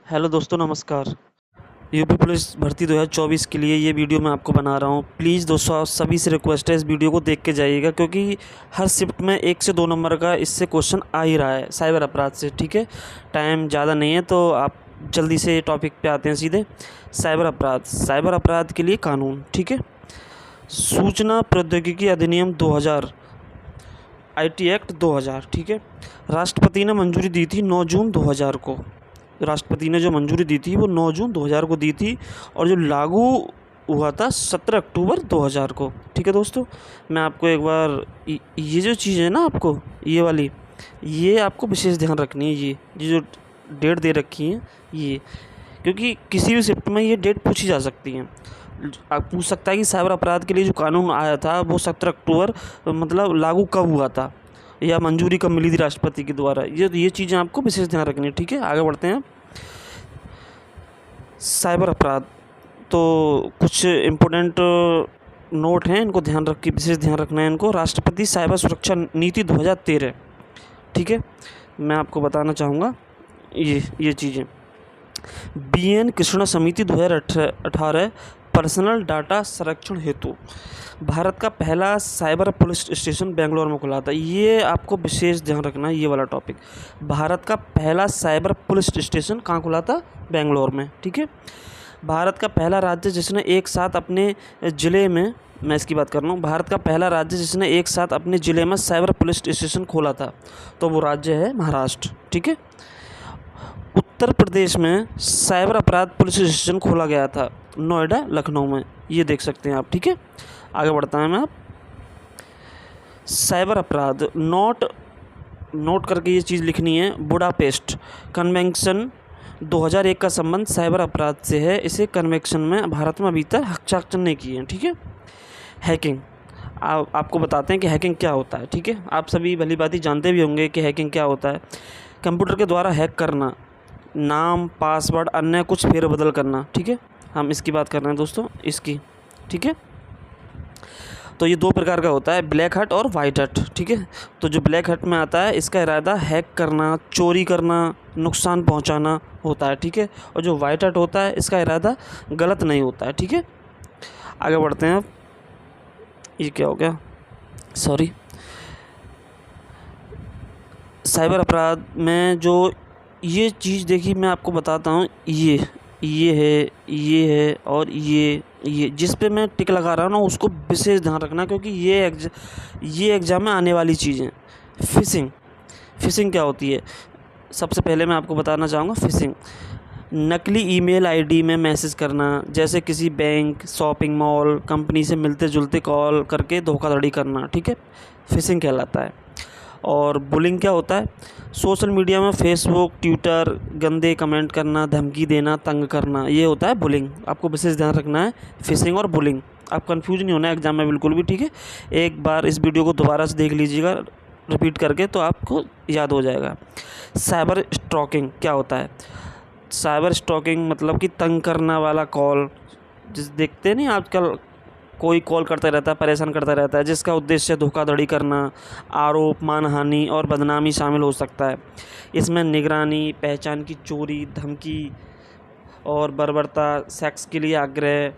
Hello दोस्तों, नमस्कार। UP police भर्ती 2024 के लिए ये वीडियो मैं आपको बना रहा हूँ। प्लीज़ दोस्तों, आप सभी से रिक्वेस्ट है इस वीडियो को देख के जाइएगा, क्योंकि हर शिफ्ट में 1 से 2 नंबर का इससे क्वेश्चन आ ही रहा है साइबर अपराध से। ठीक है, टाइम ज़्यादा नहीं है तो आप जल्दी से टॉपिक पे आते हैं सीधे। साइबर अपराध के लिए कानून। ठीक है, सूचना प्रौद्योगिकी अधिनियम 2000, IT एक्ट 2000। ठीक है, राष्ट्रपति ने मंजूरी दी थी 9 जून 2000 को। राष्ट्रपति ने जो मंजूरी दी थी वो 9 जून 2000 को दी थी, और जो लागू हुआ था 17 अक्टूबर 2000 को। ठीक है दोस्तों, मैं आपको एक बार ये जो चीज़ है ना, आपको ये वाली, ये आपको विशेष ध्यान रखनी है। ये जो डेट दे रखी है ये, क्योंकि किसी भी शिफ्ट में ये डेट पूछी जा सकती है। आप पूछ सकता है कि साइबर अपराध के लिए जो कानून आया था वो 17 अक्टूबर मतलब लागू कब हुआ था, या मंजूरी कब मिली थी राष्ट्रपति के द्वारा। ये चीज़ें आपको विशेष ध्यान रखनी है। ठीक है, आगे बढ़ते हैं। साइबर अपराध तो कुछ इम्पोर्टेंट नोट हैं, इनको ध्यान रख के विशेष ध्यान रखना है इनको। राष्ट्रपति साइबर सुरक्षा नीति 2013। ठीक है, मैं आपको बताना चाहूँगा ये चीज़ें। BN कृष्णा समिति 2018 पर्सनल डाटा संरक्षण हेतु भारत का पहला साइबर पुलिस स्टेशन बेंगलोर में खुला था। ये आपको विशेष ध्यान रखना है, ये वाला टॉपिक। भारत का पहला साइबर पुलिस स्टेशन कहाँ खुला था? बेंगलोर में। ठीक है, भारत का पहला राज्य जिसने एक साथ अपने ज़िले में, मैं इसकी बात कर रहा हूँ, भारत का पहला राज्य जिसने एक साथ अपने ज़िले में साइबर पुलिस स्टेशन खोला था, तो वो राज्य है महाराष्ट्र। ठीक है, उत्तर प्रदेश में साइबर अपराध पुलिस स्टेशन खोला गया था, नोएडा, लखनऊ में। ये देख सकते हैं आप। ठीक है, आगे बढ़ता है मैं। आप साइबर अपराध नोट करके ये चीज़ लिखनी है। बुडापेस्ट कन्वेंशन 2001 का संबंध साइबर अपराध से है। इसे कन्वेंशन में भारत में अभी तक हस्ताक्षर नहीं किए हैं। ठीक है, हैकिंग, आपको बताते हैं कि हैकिंग क्या होता है। ठीक है, आप सभी भली भांति जानते भी होंगे कि हैकिंग क्या होता है। कंप्यूटर के द्वारा हैक करना, नाम, पासवर्ड, अन्य कुछ फेरबदल करना। ठीक है, हम इसकी बात कर रहे हैं दोस्तों, इसकी। ठीक है, तो ये 2 प्रकार का होता है, ब्लैक हैट और वाइट हैट। ठीक है, तो जो ब्लैक हैट में आता है, इसका इरादा हैक करना, चोरी करना, नुकसान पहुंचाना होता है। ठीक है, और जो वाइट हैट होता है, इसका इरादा गलत नहीं होता है। ठीक है, आगे बढ़ते हैं। अब ये क्या हो गया, सॉरी। साइबर अपराध में जो ये चीज़ देखिए, मैं आपको बताता हूँ। ये है और ये जिस पे मैं टिक लगा रहा हूँ ना, उसको विशेष ध्यान रखना, क्योंकि ये एग्ज़ाम में आने वाली चीज़ें। फिशिंग क्या होती है? सबसे पहले मैं आपको बताना चाहूँगा। फिशिंग नकली ईमेल आईडी में मैसेज करना, जैसे किसी बैंक, शॉपिंग मॉल, कंपनी से मिलते जुलते कॉल करके धोखाधड़ी करना। ठीक है, फिशिंग कहलाता है। और बुलिंग क्या होता है? सोशल मीडिया में फेसबुक, ट्विटर, गंदे कमेंट करना, धमकी देना, तंग करना, ये होता है बुलिंग। आपको विशेष ध्यान रखना है, फिशिंग और बुलिंग। आप कंफ्यूज नहीं होना है एग्जाम में बिल्कुल भी। ठीक है, एक बार इस वीडियो को दोबारा से देख लीजिएगा रिपीट करके, तो आपको याद हो जाएगा। साइबर स्टॉकिंग क्या होता है? साइबर स्टॉकिंग मतलब कि तंग करना वाला कॉल, जिस देखते नहीं आजकल, कोई कॉल करता रहता है, परेशान करता रहता है, जिसका उद्देश्य धोखाधड़ी करना, आरोप, मानहानि और बदनामी शामिल हो सकता है। इसमें निगरानी, पहचान की चोरी, धमकी और बर्बरता, सेक्स के लिए आग्रह,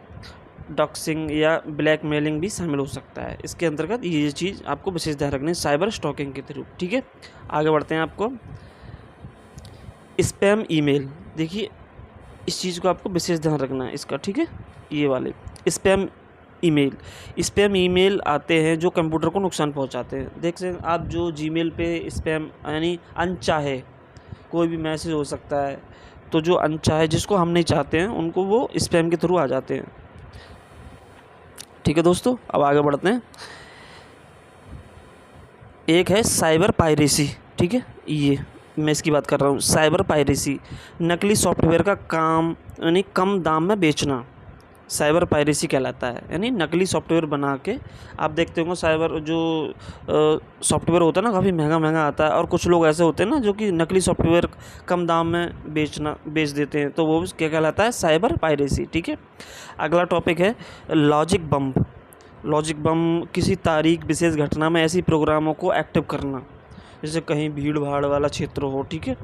डॉक्सिंग या ब्लैकमेलिंग भी शामिल हो सकता है। इसके अंतर्गत ये चीज़ आपको विशेष ध्यान रखनी है साइबर स्टॉकिंग के थ्रू। ठीक है, आगे बढ़ते हैं। आपको स्पैम ईमेल, देखिए इस चीज़ को आपको विशेष ध्यान रखना है इसका। ठीक है, ये वाले स्पैम ईमेल आते हैं जो कंप्यूटर को नुकसान पहुंचाते हैं। देख सकते आप, जो जीमेल पे स्पैम यानी अनचाहे कोई भी मैसेज हो सकता है, तो जो अनचाहे जिसको हम नहीं चाहते हैं, उनको वो स्पैम के थ्रू आ जाते हैं। ठीक है दोस्तों, अब आगे बढ़ते हैं। एक है साइबर पायरेसी। ठीक है, ये मैं इसकी बात कर रहा हूँ। साइबर पायरेसी नकली सॉफ्टवेयर का काम यानी कम दाम में बेचना, साइबर पायरेसी कहलाता है। यानी नकली सॉफ्टवेयर बना के, आप देखते होंगे साइबर जो सॉफ्टवेयर होता है ना, काफ़ी महंगा आता है, और कुछ लोग ऐसे होते हैं ना जो कि नकली सॉफ्टवेयर कम दाम में बेच देते हैं, तो वो क्या कहलाता है? Cyber piracy. ठीक है, अगला टॉपिक है लॉजिक बम किसी तारीख, विशेष घटना में ऐसी प्रोग्रामों को एक्टिव करना, जैसे कहीं भीड़ भाड़ वाला क्षेत्र हो। ठीक है,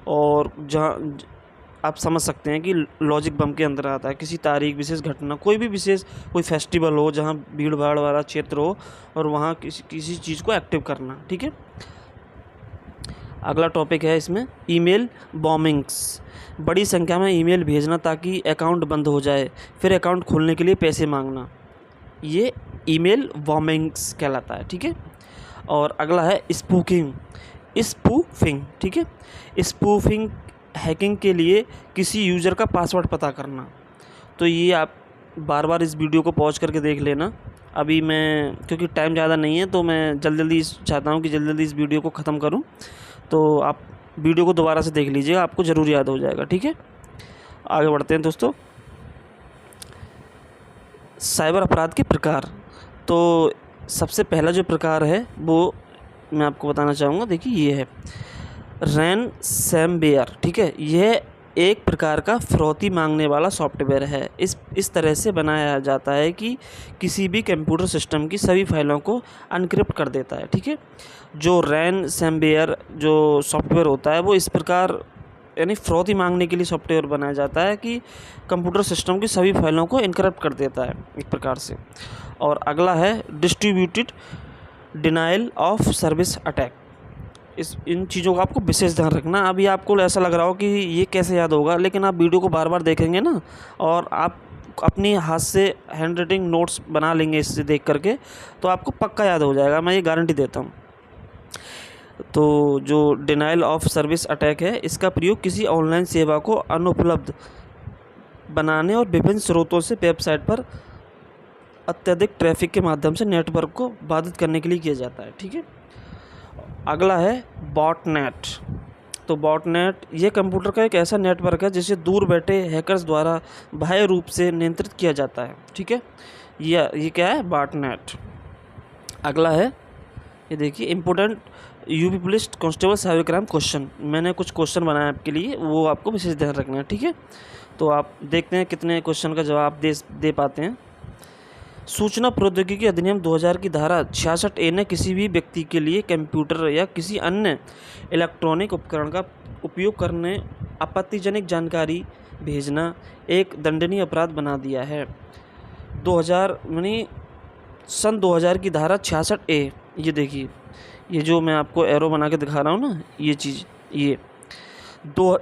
और जहाँ आप समझ सकते हैं कि लॉजिक बम के अंदर आता है। किसी तारीख, विशेष घटना, कोई भी विशेष कोई फेस्टिवल हो जहाँ भीड़ भाड़ वाला क्षेत्र हो और वहाँ किसी चीज़ को एक्टिव करना। ठीक है, अगला टॉपिक है इसमें ईमेल बॉम्बिंग्स। बड़ी संख्या में ईमेल भेजना ताकि अकाउंट बंद हो जाए, फिर अकाउंट खोलने के लिए पैसे मांगना, ये ईमेल बॉम्बिंग्स कहलाता है। ठीक है, और अगला है स्पूफिंग। ठीक है, स्पूफिंग हैकिंग के लिए किसी यूज़र का पासवर्ड पता करना। तो ये आप बार बार इस वीडियो को पॉज करके देख लेना। अभी मैं, क्योंकि टाइम ज़्यादा नहीं है, तो मैं जल्दी चाहता हूँ कि जल्दी इस वीडियो को ख़त्म करूँ। तो आप वीडियो को दोबारा से देख लीजिएगा, आपको ज़रूर याद हो जाएगा। ठीक है, आगे बढ़ते हैं दोस्तों। साइबर अपराध के प्रकार। तो सबसे पहला जो प्रकार है वो मैं आपको बताना चाहूँगा। देखिए, ये है रैनसमवेयर। ठीक है, यह एक प्रकार का फिरौती मांगने वाला सॉफ्टवेयर है। इस तरह से बनाया जाता है कि किसी भी कंप्यूटर सिस्टम की सभी फाइलों को अनक्रिप्ट कर देता है। ठीक है, जो रैनसमवेयर जो सॉफ्टवेयर होता है वो इस प्रकार, यानी फिरौती मांगने के लिए सॉफ्टवेयर बनाया जाता है कि कंप्यूटर सिस्टम की सभी फाइलों को इनक्रप्ट कर देता है एक प्रकार से। और अगला है distributed denial of service attack. इन चीज़ों का आपको विशेष ध्यान रखना। अभी आपको ऐसा लग रहा हो कि ये कैसे याद होगा, लेकिन आप वीडियो को बार बार देखेंगे ना, और आप अपनी हाथ से हैंड राइटिंग नोट्स बना लेंगे इससे देख करके, तो आपको पक्का याद हो जाएगा, मैं ये गारंटी देता हूँ। तो जो डिनाइल ऑफ सर्विस अटैक है, इसका प्रयोग किसी ऑनलाइन सेवा को अनुपलब्ध बनाने और विभिन्न स्रोतों से वेबसाइट पर अत्यधिक ट्रैफिक के माध्यम से नेटवर्क को बाधित करने के लिए किया जाता है। ठीक है, अगला है बॉटनेट। तो बॉटनेट ये कंप्यूटर का एक ऐसा नेटवर्क है जिसे दूर बैठे हैकर्स द्वारा बाह्य रूप से नियंत्रित किया जाता है। ठीक है, ये क्या है, बॉटनेट। अगला है, ये देखिए, important UP police constable cyber crime question. मैंने कुछ क्वेश्चन बनाए आपके लिए, वो आपको विशेष ध्यान रखना है। ठीक है, तो आप देखते हैं कितने क्वेश्चन का जवाब दे पाते हैं। सूचना प्रौद्योगिकी अधिनियम 2000 की धारा 66A ने किसी भी व्यक्ति के लिए कंप्यूटर या किसी अन्य इलेक्ट्रॉनिक उपकरण का उपयोग करने आपत्तिजनक जानकारी भेजना एक दंडनीय अपराध बना दिया है। 2000 यानी सन 2000 की धारा 66A, ये देखिए, ये जो मैं आपको एरो बना के दिखा रहा हूँ ना, ये चीज़, ये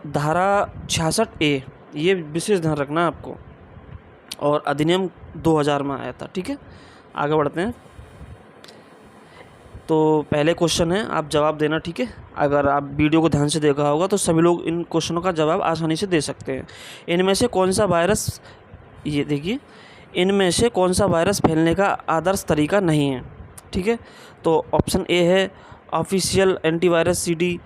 धारा 66A, ये विशेष ध्यान रखना है आपको, और अधिनियम 2000 में आया था। ठीक है, आगे बढ़ते हैं। तो पहले क्वेश्चन है, आप जवाब देना। ठीक है, अगर आप वीडियो को ध्यान से देखा होगा तो सभी लोग इन क्वेश्चनों का जवाब आसानी से दे सकते हैं। इनमें से कौन सा वायरस, ये देखिए, इनमें से कौन सा वायरस फैलने का आदर्श तरीका नहीं है। ठीक है, तो ऑप्शन ए है ऑफिशियल एंटीवायरस CD,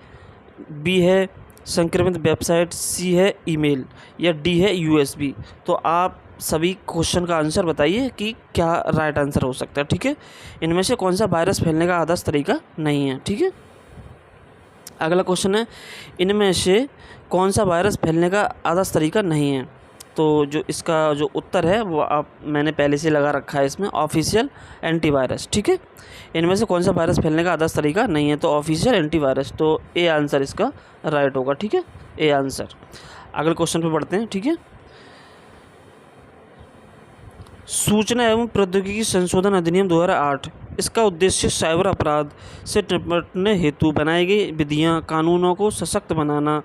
बी है संक्रमित वेबसाइट, सी है ईमेल, या डी है USB। तो आप सभी क्वेश्चन का आंसर बताइए कि क्या राइट आंसर हो सकता है। ठीक है, इनमें से कौन सा वायरस फैलने का आदर्श तरीका नहीं है। ठीक है, अगला क्वेश्चन है, इनमें से कौन सा वायरस फैलने का आदर्श तरीका नहीं है। तो जो इसका जो उत्तर है वो मैंने पहले से लगा रखा है इसमें, ऑफिशियल एंटीवायरस। ठीक है, इनमें से कौन सा वायरस फैलने का आदर्श तरीका नहीं है, तो ऑफिशियल एंटीवायरस। तो ए आंसर इसका राइट होगा। ठीक है, ए आंसर। अगले क्वेश्चन पे बढ़ते हैं। ठीक है, सूचना एवं प्रौद्योगिकी संशोधन अधिनियम 2008, इसका उद्देश्य साइबर अपराध से निपटने हेतु बनाई गई विधियां कानूनों को सशक्त बनाना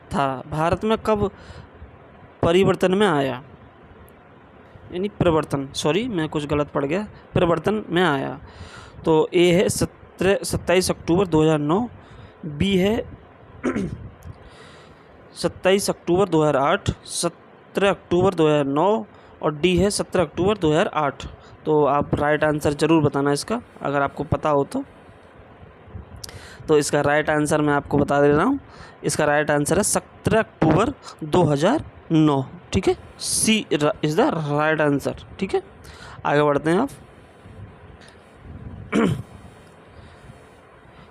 था। भारत में कब परिवर्तन में आया, यानी प्रवर्तन, सॉरी मैं कुछ गलत पढ़ गया, प्रवर्तन में आया। तो ए है 27 अक्टूबर 2009, बी है 27 अक्टूबर 2008, 17 अक्टूबर 2009, और डी है 17 अक्टूबर 2008। तो आप राइट आंसर ज़रूर बताना इसका, अगर आपको पता हो तो इसका राइट आंसर मैं आपको बता दे रहा हूँ। इसका राइट आंसर है 17 अक्टूबर 2009। ठीक है, सी इज़ द राइट आंसर। ठीक है, आगे बढ़ते हैं आप।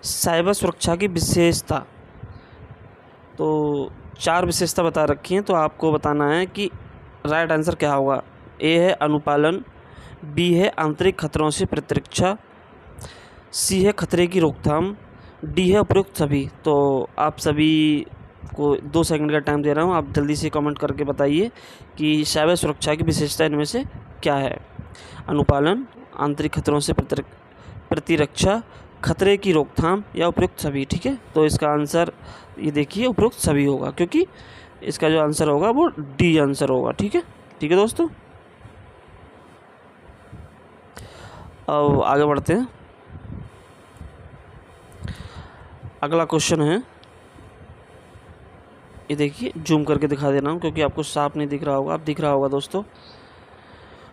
साइबर सुरक्षा की विशेषता, तो 4 विशेषता बता रखी हैं, तो आपको बताना है कि राइट आंसर क्या होगा। ए है अनुपालन, बी है आंतरिक खतरों से प्रतिरक्षा, सी है खतरे की रोकथाम, डी है उपयुक्त सभी। तो आप सभी आपको 2 सेकंड का टाइम दे रहा हूँ, आप जल्दी से कमेंट करके बताइए कि साइबर सुरक्षा की विशेषता इनमें से क्या है। अनुपालन, आंतरिक खतरों से प्रतिरक्षा, खतरे की रोकथाम या उपयुक्त सभी। ठीक है, तो इसका आंसर ये देखिए उपयुक्त सभी होगा, क्योंकि इसका जो आंसर होगा वो डी आंसर होगा। ठीक है दोस्तों, अब आगे बढ़ते हैं। अगला क्वेश्चन है, ये देखिए जूम करके दिखा दे रहा हूँ क्योंकि आपको साफ नहीं दिख रहा होगा, अब दिख रहा होगा दोस्तों।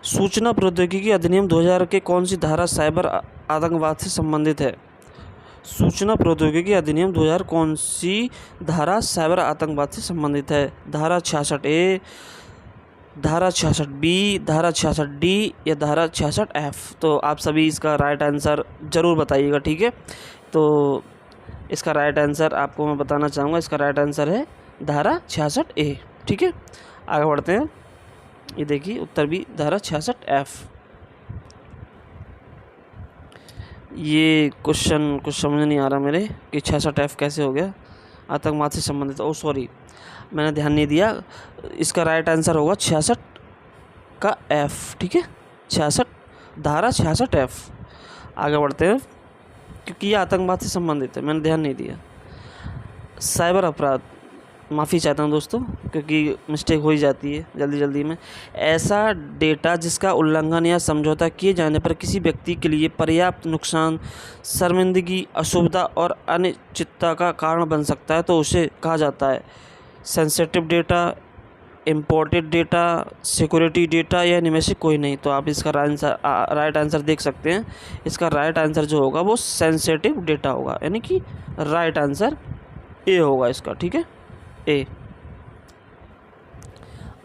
सूचना प्रौद्योगिकी अधिनियम 2000 के कौन सी धारा साइबर आतंकवाद से संबंधित है? सूचना प्रौद्योगिकी अधिनियम 2000 कौन सी धारा साइबर आतंकवाद से संबंधित है? धारा 66A, धारा 66B, धारा 66D या धारा 66F? तो आप सभी इसका राइट आंसर ज़रूर बताइएगा। ठीक है, तो इसका राइट आंसर आपको मैं बताना चाहूँगा, इसका राइट आंसर है धारा 66A। ठीक है, आगे बढ़ते हैं। ये देखिए उत्तर भी धारा 66F। ये क्वेश्चन कुछ समझ नहीं आ रहा मेरे कि 66F कैसे हो गया, आतंकवाद से संबंधित। ओ सॉरी, मैंने ध्यान नहीं दिया। इसका राइट आंसर होगा 66 का F। ठीक है, 66, धारा 66F। आगे बढ़ते हैं, क्योंकि ये आतंकवाद से संबंधित है, मैंने ध्यान नहीं दिया। साइबर अपराध, माफ़ी चाहता हूँ दोस्तों क्योंकि मिस्टेक हो ही जाती है जल्दी में। ऐसा डेटा जिसका उल्लंघन या समझौता किए जाने पर किसी व्यक्ति के लिए पर्याप्त नुकसान, शर्मिंदगी, असुविधा और अनिश्चितता का कारण बन सकता है, तो उसे कहा जाता है sensitive data, imported data, security data या इनमें से कोई नहीं। तो आप इसका राइट आंसर देख सकते हैं। इसका राइट आंसर जो होगा वो सेंसिटिव डेटा होगा, यानी कि राइट आंसर ए होगा इसका। ठीक है, ए।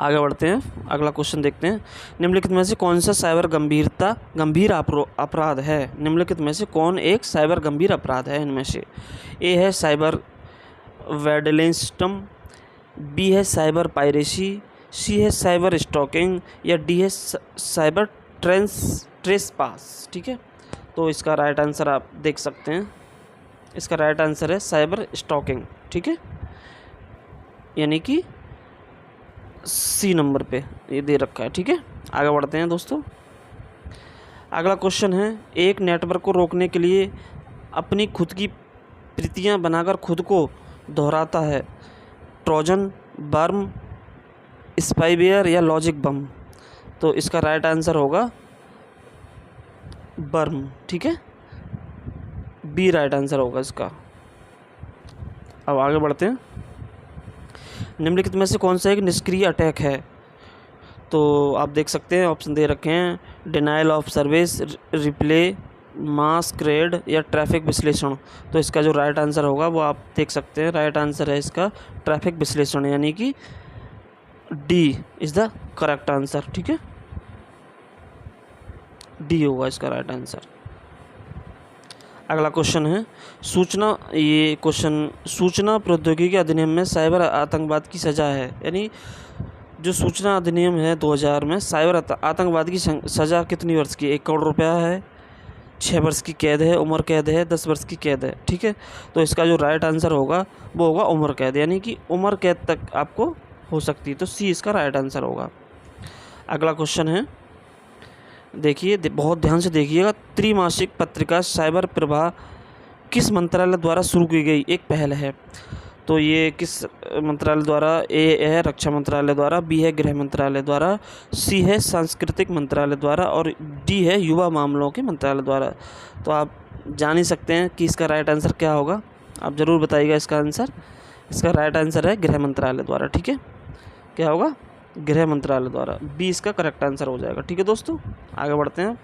आगे बढ़ते हैं, अगला क्वेश्चन देखते हैं। निम्नलिखित में से कौन सा साइबर गंभीर अपराध है? निम्नलिखित में से कौन एक साइबर गंभीर अपराध है? इनमें से ए है साइबर वैंडलिज्म, बी है साइबर पायरेसी, सी है साइबर स्टॉकिंग या डी है साइबर ट्रेसपास। ठीक है, तो इसका राइट आंसर आप देख सकते हैं। इसका राइट आंसर है साइबर स्टॉकिंग। ठीक है, यानी कि सी नंबर पे ये दे रखा है। ठीक है, आगे बढ़ते हैं दोस्तों। अगला क्वेश्चन है, एक नेटवर्क को रोकने के लिए अपनी खुद की प्रतियां बनाकर खुद को दोहराता है, ट्रोजन, वर्म, स्पाईवेयर या लॉजिक बम? तो इसका राइट आंसर होगा वर्म। ठीक है, बी राइट आंसर होगा इसका। अब आगे बढ़ते हैं। निम्नलिखित में से कौन सा एक निष्क्रिय अटैक है? तो आप देख सकते हैं ऑप्शन दे रखे हैं, denial of service, replay, masquerade या ट्रैफिक विश्लेषण। तो इसका जो राइट आंसर होगा वो आप देख सकते हैं, राइट आंसर है इसका ट्रैफिक विश्लेषण, यानी कि D is the correct answer. ठीक है, डी होगा इसका राइट आंसर। अगला क्वेश्चन है, सूचना प्रौद्योगिकी अधिनियम में साइबर आतंकवाद की सज़ा है, यानी जो सूचना अधिनियम है 2000 में साइबर आतंकवाद की सज़ा कितनी वर्ष की? 1 करोड़ रुपया है, 6 वर्ष की कैद है, उम्र कैद है, 10 वर्ष की कैद है। ठीक है, तो इसका जो राइट आंसर होगा वो होगा उम्र कैद, यानी कि उम्र कैद तक आपको हो सकती है, तो सी इसका राइट आंसर होगा। अगला क्वेश्चन है, देखिए बहुत ध्यान से देखिएगा। त्रिमासिक पत्रिका साइबर प्रभा किस मंत्रालय द्वारा शुरू की गई एक पहल है? तो ये किस मंत्रालय द्वारा? ए है रक्षा मंत्रालय द्वारा, बी है गृह मंत्रालय द्वारा, सी है सांस्कृतिक मंत्रालय द्वारा और डी है युवा मामलों के मंत्रालय द्वारा। तो आप जान ही सकते हैं कि इसका राइट आंसर क्या होगा, आप ज़रूर बताइएगा इसका आंसर। इसका राइट आंसर है गृह मंत्रालय द्वारा। ठीक है, क्या होगा? गृह मंत्रालय द्वारा, बी इसका करेक्ट आंसर हो जाएगा। ठीक है दोस्तों, आगे बढ़ते हैं।